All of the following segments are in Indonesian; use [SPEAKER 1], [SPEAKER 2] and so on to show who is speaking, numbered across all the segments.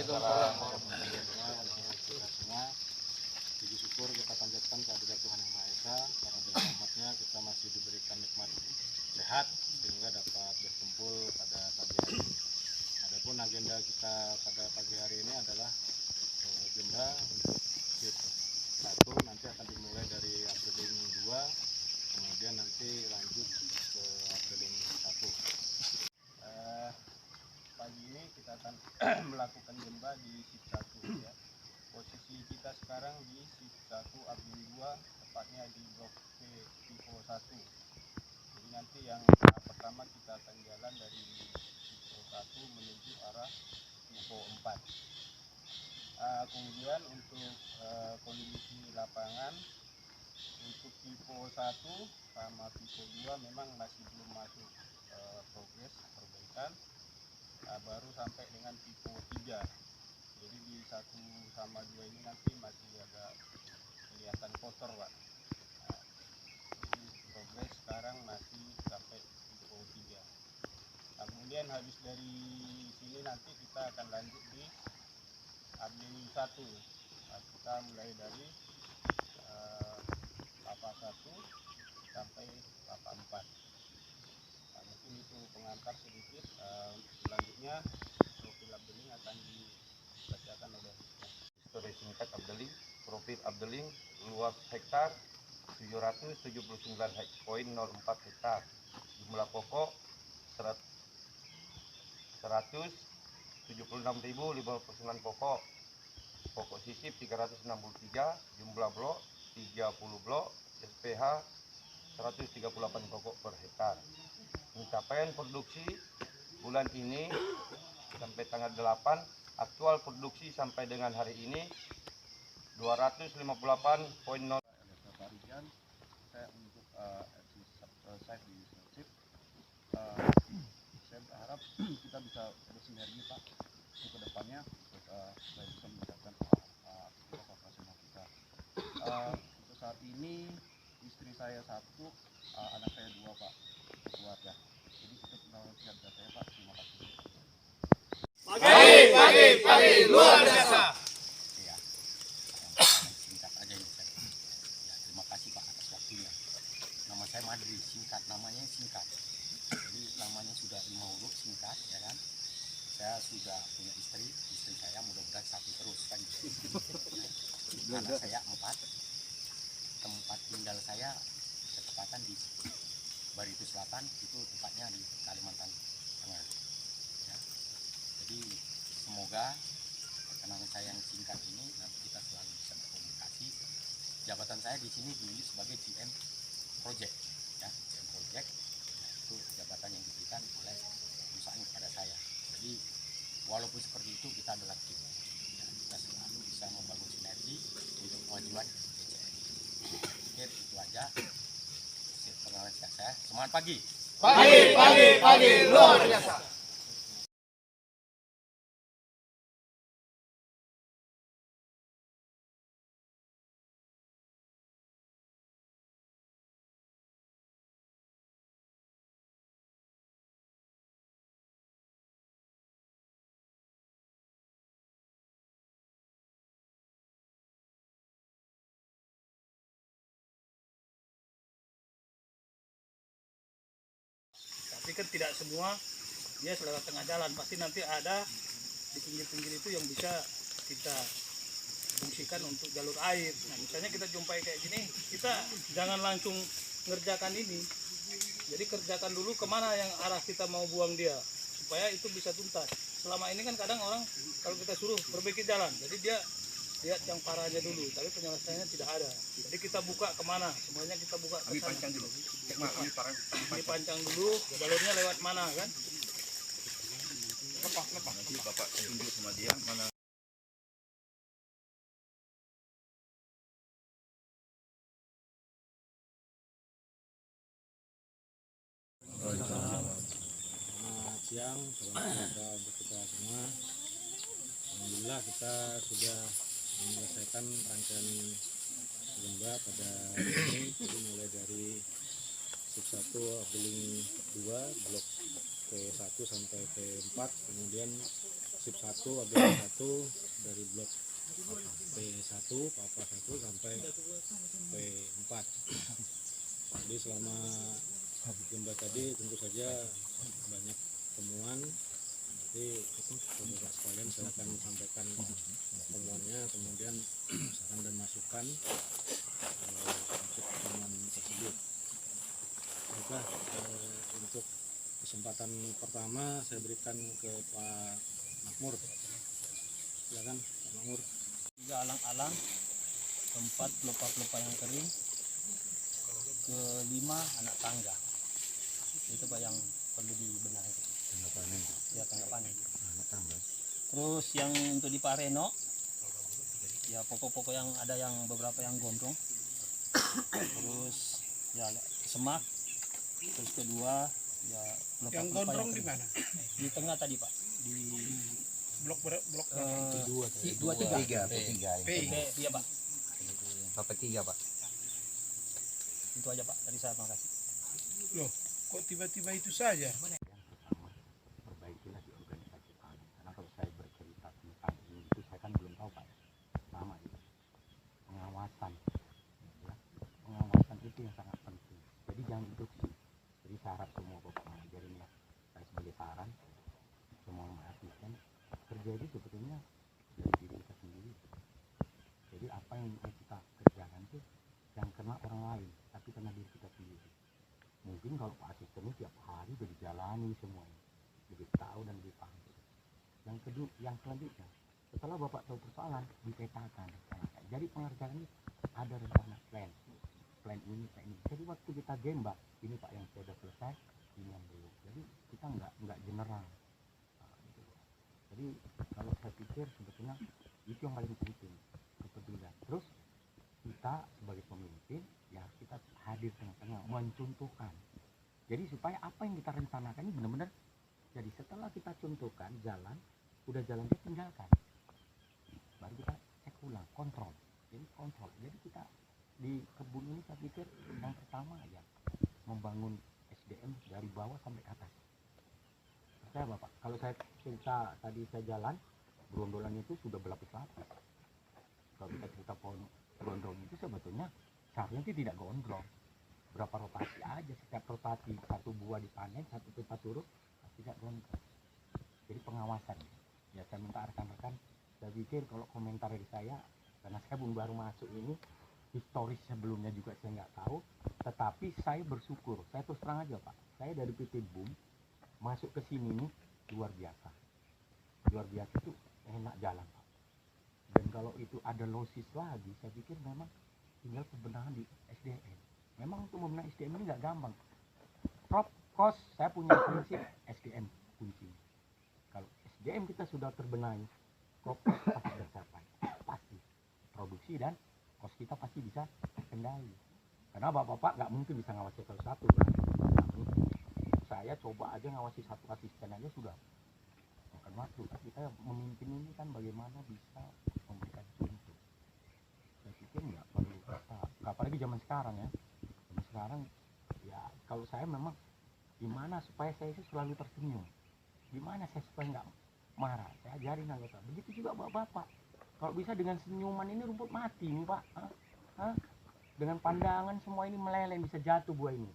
[SPEAKER 1] Waalaikumsalam semua. Puji syukur kita panjatkan kehadirat Tuhan Yang Maha Esa, karena dengan rahmat-Nya kita masih diberikan nikmat sehat sehingga dapat berkumpul pada pagi hari ini. Adapun agenda kita pada pagi hari ini adalah agenda untuk shift 1 nanti akan dimulai dari upgrading 2, kemudian nanti lanjut ke upgrading 1. Pagi ini kita akan melakukan gemba di shift 1 ya. Posisi kita sekarang di shift 1 upgrading 2, tepatnya di blok P Pipo 1. Jadi nanti yang pertama kita akan jalan dari Pipo 1 menuju arah Pipo 4. Kemudian untuk kondisi lapangan untuk Pipo 1 sama Pipo 2 memang masih belum masuk progres perbaikan, baru sampai dengan Pipo 3. Jadi di 1 sama 2 ini nanti masih agak kelihatan kotor, Pak. Jadi progres sekarang masih sampai Pipo 3. Kemudian habis dari sini nanti kita akan lanjut di upgrading 1. Kita mulai dari Papa 1 sampai Papa 4. Mungkin itu pengantar sedikit. Untuk selanjutnya profil upgrading akan dibacakan oleh
[SPEAKER 2] Histori singkat upgrading. Profil upgrading luas hektar 779,04 hektar. Jumlah pokok 176.059 pokok. Pokok sisip 363, jumlah blok 30 blok, SPH 138 pokok per hektar. Pencapaian produksi bulan ini sampai tanggal 8, aktual produksi sampai dengan hari ini 258,0.
[SPEAKER 1] Saya untuk saya di shift, saya berharap kita bisa bersinergi, Pak, untuk kedepannya untuk supaya bisa meningkatkan aktivitas operasional kita. Untuk saat ini istri saya 1, anak saya 2, Pak, keluarga. Jadi itu pendapat saya, Pak. Terima kasih.
[SPEAKER 3] Pagi, luar biasa.
[SPEAKER 1] Ya, singkat aja ini saya. Ya, terima kasih, Pak, atas waktunya. Nama saya Madri, singkat, namanya singkat. Jadi namanya sudah 5 huruf, singkat, ya kan. Saya sudah punya istri saya mudah-mudahan 1 terus kan. Anak saya 4. Tempat tinggal saya ketepatan di Barito Selatan, itu tempatnya di Kalimantan Tengah. Ya. Jadi semoga perkenalan saya yang singkat ini nanti kita selalu bisa berkomunikasi. Jabatan saya di sini dulu sebagai GM Project, ya, GM Project. Nah, itu jabatan yang diberikan oleh perusahaan kepada saya. Jadi walaupun seperti itu kita adalah tim. Ya, kita selalu bisa membangun sinergi untuk kemajuan BCN. Pikir itu aja. Perkenalan saya. Semangat pagi.
[SPEAKER 3] Pagi, luar biasa.
[SPEAKER 4] Tapi kan tidak semua dia lewat tengah jalan, pasti nanti ada di pinggir-pinggir itu yang bisa kita fungsikan untuk jalur air. Nah, misalnya kita jumpai kayak gini, kita jangan langsung ngerjakan ini. Jadi kerjakan dulu kemana yang arah kita mau buang dia, supaya itu bisa tuntas. Selama ini kan kadang orang kalau kita suruh perbaiki jalan, jadi dia lihat yang parahnya dulu, tapi penyelesaiannya tidak ada. Jadi kita buka kemana, semuanya kita buka ke sana. Ini pancang dulu, jalurnya lewat mana kan?
[SPEAKER 2] Lepas. Nanti Bapak tunjuk sama dia mana.
[SPEAKER 1] Selamat siang, salam sejahtera untuk kita semua. Alhamdulillah kita sudah menyelesaikan rangkaian gemba pada hari ini. Jadi mulai dari shift 1 upgrading 2 blok P1 sampai P4, kemudian
[SPEAKER 5] sip 1, ABG 1 dari blok P1, Papa 1 sampai P4. Jadi selama Bunda tadi tentu saja banyak temuan. Nanti Bapak sekalian saya akan sampaikan temuannya, kemudian saran dan masukan untuk temuan tersebut. Baiklah, untuk kesempatan pertama saya berikan ke Pak Makmur. Silakan Pak Makmur.
[SPEAKER 1] 3 alang-alang, 4 pelupa-pelupa yang kering, ke-5 anak tangga. Itu Pak yang perlu dibenahi. Ya, tangga panen. Terus yang untuk di Pak Reno, ya pokok-pokok yang ada yang beberapa yang gondrong. Terus ya semak. Terus kedua ya
[SPEAKER 3] Yang
[SPEAKER 1] pelupa-pelupa
[SPEAKER 3] gondrong di
[SPEAKER 1] kering.
[SPEAKER 3] mana?
[SPEAKER 1] Di tengah tadi Pak. Di
[SPEAKER 3] Blok
[SPEAKER 1] 2, 3.
[SPEAKER 3] P.
[SPEAKER 1] Iya Pak.
[SPEAKER 6] Bapak 3 Pak.
[SPEAKER 1] Itu aja Pak. Dari saya, terima kasih.
[SPEAKER 3] Loh, kok tiba-tiba itu saja?
[SPEAKER 1] Perbaikilah di organisasi kami. Karena kalau saya bercerita tentang ini itu saya kan belum tahu Pak. Sama itu pengawasan, ya. Pengawasan itu yang sangat penting. Jadi jangan diduksi. Jadi syarat semua Bapak mengajarin ya. Saya sebagai saran semua mahasiswa terjadi sebetulnya dari diri kita sendiri. Jadi apa yang kita kerjakan itu yang kena orang lain, tapi kena diri kita sendiri. Mungkin kalau Pak Asisten ini tiap hari udah dijalani semuanya, lebih tahu dan lebih paham. Yang kedua, yang selanjutnya, setelah Bapak tahu persoalan, dipetakan. Jadi pengerjaan ini ada rencana plan ini, plan ini. Jadi waktu kita gembak, ini Pak yang sudah selesai, ini yang belum. Jadi kita nggak general. Nah, gitu. Jadi kalau saya pikir sebetulnya itu yang paling penting, kepedulian. Terus kita sebagai pemimpin ya kita hadir tengah-tengah mencontohkan. Jadi supaya apa yang kita rencanakan ini benar-benar jadi setelah kita contohkan jalan, udah jalan dia tinggalkan. Baru kita cek ulang, kontrol. Jadi kontrol. Jadi kita di kebun ini saya pikir yang pertama ya membangun SDM dari bawah sampai ke atas. Percaya Bapak, kalau saya cerita tadi saya jalan, berondolan itu sudah berlapis-lapis. Kalau kita cerita pohon gondrong itu sebetulnya seharusnya tidak gondrong, berapa rotasi aja, setiap rotasi satu buah dipanen, satu tempat turun tidak gondrong. Jadi pengawasan ya saya minta rekan-rekan, saya pikir kalau komentar dari saya karena saya baru masuk ini, historis sebelumnya juga saya nggak tahu, tetapi saya bersyukur, saya terus terang aja Pak, saya dari PT BUM masuk ke sini nih luar biasa itu enak jalan Pak. Dan kalau itu ada losis lagi, saya pikir memang tinggal pembenahan di SDM. Memang untuk membenahi SDM ini nggak gampang. Prop cost, saya punya prinsip SDM kunci. Kalau SDM kita sudah terbenahi, prop cost pasti tercapai. Pasti. Produksi dan cost kita pasti bisa terkendali. Karena bapak-bapak nggak mungkin bisa ngawasi satu-satu. Saya coba aja ngawasi satu asisten aja sudah makan waktu. Kita memimpin ini kan bagaimana bisa memberikan contoh. Saya pikir nggak perlu kata, apalagi zaman sekarang ya. Zaman sekarang ya kalau saya memang gimana supaya saya itu selalu tersenyum. Gimana saya supaya nggak marah. Saya ajarin anggota. Begitu juga bapak-bapak. Kalau bisa dengan senyuman ini rumput mati nih Pak. Dengan pandangan semua ini meleleh bisa jatuh buah ini.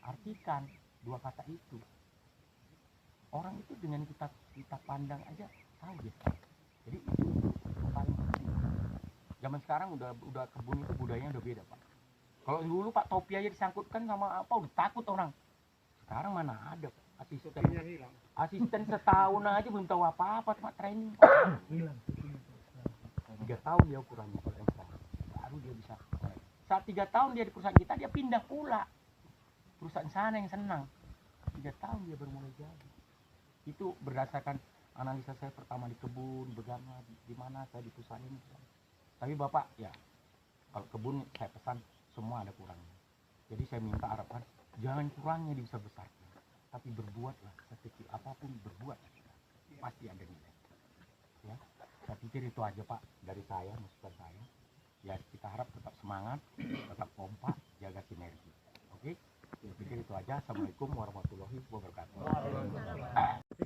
[SPEAKER 1] Artikan dua kata itu. Orang itu dengan kita pandang aja tahu dia. Jadi itu paling penting. Zaman sekarang udah kebun itu budayanya udah beda Pak. Kalau dulu Pak topi aja disangkutkan sama apa udah takut orang. Sekarang mana ada asisten setahun aja belum tahu apa-apa cuma training. Hilang. 3 tahun dia ukurannya kalau yang sekarang. Baru dia bisa. Saat 3 tahun dia di perusahaan kita dia pindah pula. Perusahaan sana yang senang. 3 tahun dia baru mulai jadi. Itu berdasarkan analisa saya pertama di kebun, bagaimana di mana saya di perusahaan ini. Tapi Bapak ya kalau kebun saya pesan semua ada kurangnya. Jadi saya minta harapan jangan kurangnya di besar-besar, tapi berbuatlah sekecil apapun berbuat pasti ada nilai. Ya, saya pikir itu aja Pak dari saya, masukan saya. Ya kita harap tetap semangat, tetap kompak, jaga sinergi. Oke? Saya pikir itu aja. Assalamualaikum warahmatullahi wabarakatuh.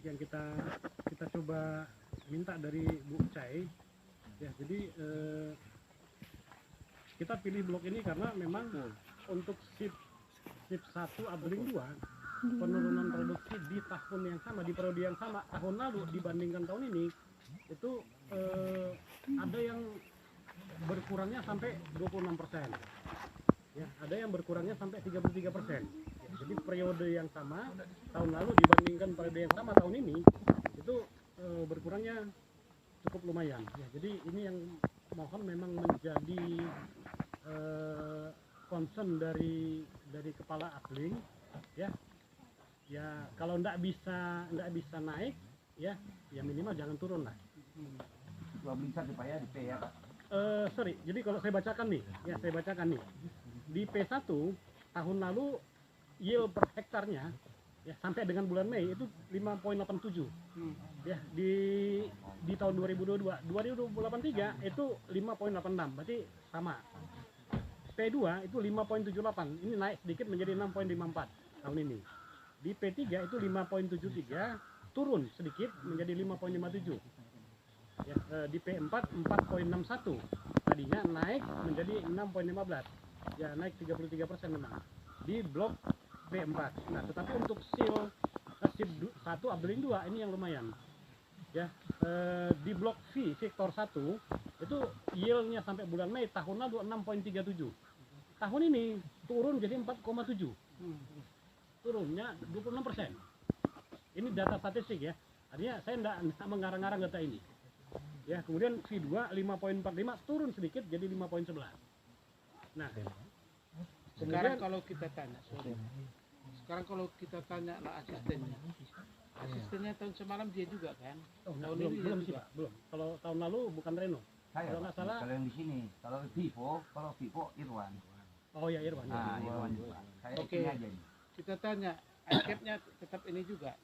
[SPEAKER 5] Yang kita coba minta dari Bu Cai ya, jadi kita pilih blok ini karena memang untuk sip 1 Abdeling 2 penurunan produksi di tahun yang sama, di periode yang sama tahun lalu dibandingkan tahun ini itu ada yang berkurangnya sampai 26%. Ya, ada yang berkurangnya sampai 33%. Ya, jadi periode yang sama tahun lalu dibandingkan periode yang sama tahun ini itu berkurangnya cukup lumayan. Ya, jadi ini yang mohon memang menjadi concern dari kepala Abdeling ya. Ya kalau nggak bisa naik ya minimal jangan turun lah.
[SPEAKER 2] Dua bisa supaya di P ya Pak.
[SPEAKER 5] Sorry, jadi kalau saya bacakan nih, di P1 tahun lalu yield per hektarnya ya sampai dengan bulan Mei itu 5,87. Ya, di tahun 2023 itu 5,86, berarti sama. P2 itu 5,78, ini naik sedikit menjadi 6,54 tahun ini. Di P3 itu 5,73, turun sedikit menjadi 5,57. Ya, di P4 4,61, tadinya naik menjadi 6,15. Ya, naik 33% memang. Di blok P4. Nah, tetapi untuk sip 1 Abdeling 2 ini yang lumayan. Ya, di blok V sektor 1 itu yieldnya sampai bulan Mei tahun lalu 6,37. Tahun ini turun jadi 4,7. Turunnya 26%. Ini data statistik ya. Artinya saya enggak mengarang-arang data ini. Ya, kemudian V2 5,45 turun sedikit jadi 5,11. Nah,
[SPEAKER 3] Sekarang kalau kita tanya, lah asistennya tahun semalam dia juga kan?
[SPEAKER 5] tahun ini belum sih Pak, belum. Kalau tahun lalu bukan Reno.
[SPEAKER 2] Saya
[SPEAKER 5] Kalau nggak salah,
[SPEAKER 2] kalau yang di sini, kalau Vivo Irwan.
[SPEAKER 5] oh ya Irwan.
[SPEAKER 2] Nah, Irwan juga. Saya
[SPEAKER 3] Oke.
[SPEAKER 2] ini aja nih.
[SPEAKER 3] Kita tanya, akhirnya tetap ini juga.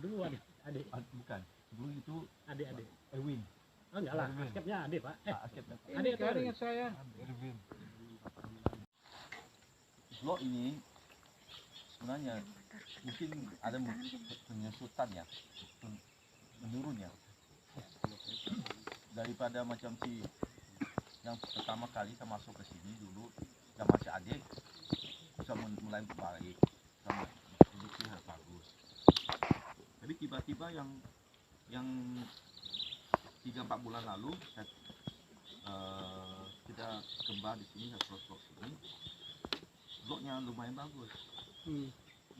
[SPEAKER 5] Dulu adik.
[SPEAKER 2] Bukan. Dulu itu
[SPEAKER 5] Adik.
[SPEAKER 2] Erwin.
[SPEAKER 5] Oh enggak lah, askepnya adik Pak.
[SPEAKER 3] Ini
[SPEAKER 5] Adik atau
[SPEAKER 3] kan
[SPEAKER 5] Erwin?
[SPEAKER 3] ingat saya.
[SPEAKER 1] Blok ini sebenarnya mungkin ada penyusutan ya, menurunnya daripada macam si yang pertama kali saya masuk ke sini dulu yang masih adik bisa mulai baik, sama produksi harus bagus. Tapi tiba-tiba yang 3-4 bulan lalu kita kembali di sini, saya blok sini, bloknya lumayan bagus.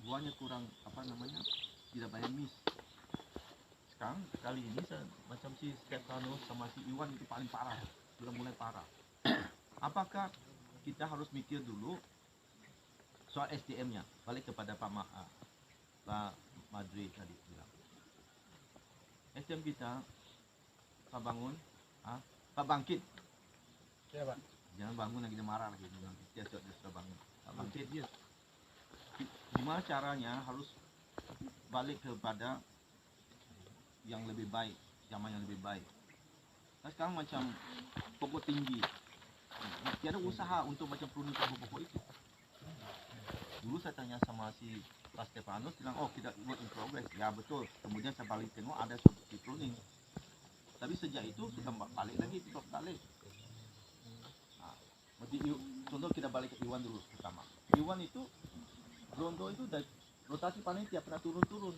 [SPEAKER 1] Buahnya kurang tidak banyak miss. Sekarang kali ini saya, macam si Stefano sama si Iwan itu paling parah, sudah mulai parah. Apakah kita harus mikir dulu soal SDM-nya, balik kepada Pak Madri tadi bilang. SDM kita Pak Bangun, Pak Bangkit.
[SPEAKER 5] Ya Pak.
[SPEAKER 1] Jangan bangun lagi, dia marah lagi. Dia sudah bangun. Pak Bangkit dia. Gimana caranya harus balik kepada yang lebih baik, zaman yang lebih baik. Nah, sekarang macam pokok tinggi, tiada usaha untuk macam pruning pokok itu. Dulu saya tanya sama si Pak Stefanus, bilang oh kita work in progress. Ya betul. Kemudian saya balik tengok ada seperti pruning. Tapi sejak itu sudah balik lagi, stop balik. Nah, contoh kita balik ke Iwan dulu pertama. Iwan itu Rondo itu dari rotasi panen tiap pernah turun-turun.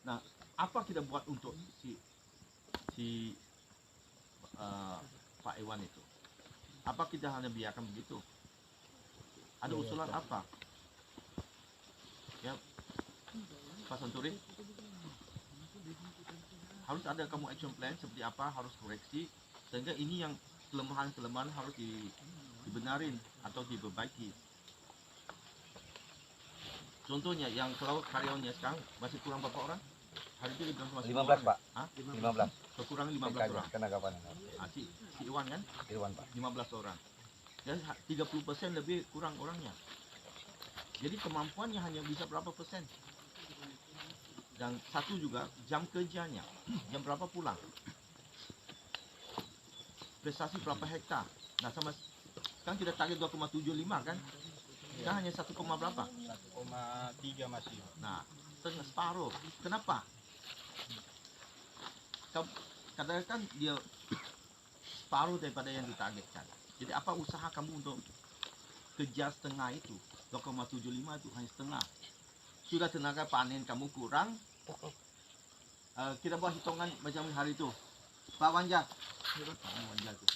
[SPEAKER 1] Nah, apa kita buat untuk si Pak Iwan itu? Apa kita hanya biarkan begitu? Ada usulan apa? Ya, Pak Santuri, harus ada kamu action plan seperti apa, harus koreksi sehingga ini yang kelemahan-kelemahan harus dibenarin atau diperbaiki. Contohnya yang kalau karyawannya sekarang masih kurang berapa orang? Hari itu dibilang masih
[SPEAKER 2] 15 Pak.
[SPEAKER 1] Hah?
[SPEAKER 2] 15.
[SPEAKER 1] Kekurangan 15 orang.
[SPEAKER 2] Tenaga panen.
[SPEAKER 1] Si Iwan kan
[SPEAKER 2] Irwan Pak.
[SPEAKER 1] 15 orang. Dan 30% lebih kurang orangnya. Jadi kemampuannya hanya bisa berapa persen. Dan satu juga jam kerjanya, jam berapa pulang. Prestasi berapa hektar. Nah sama kan kita target 2,75 kan? Kan hanya 1, berapa?
[SPEAKER 5] 1,3 masih.
[SPEAKER 1] Nah, setengah separuh. Kenapa? kadang kan dia separuh daripada yang ditargetkan. Jadi apa usaha kamu untuk kejar setengah itu? 2,75 itu hanya setengah. Sudah tenaga panen kamu kurang. Kita buat hitungan macam hari itu. Pak Wanja. Pak Wanja tu.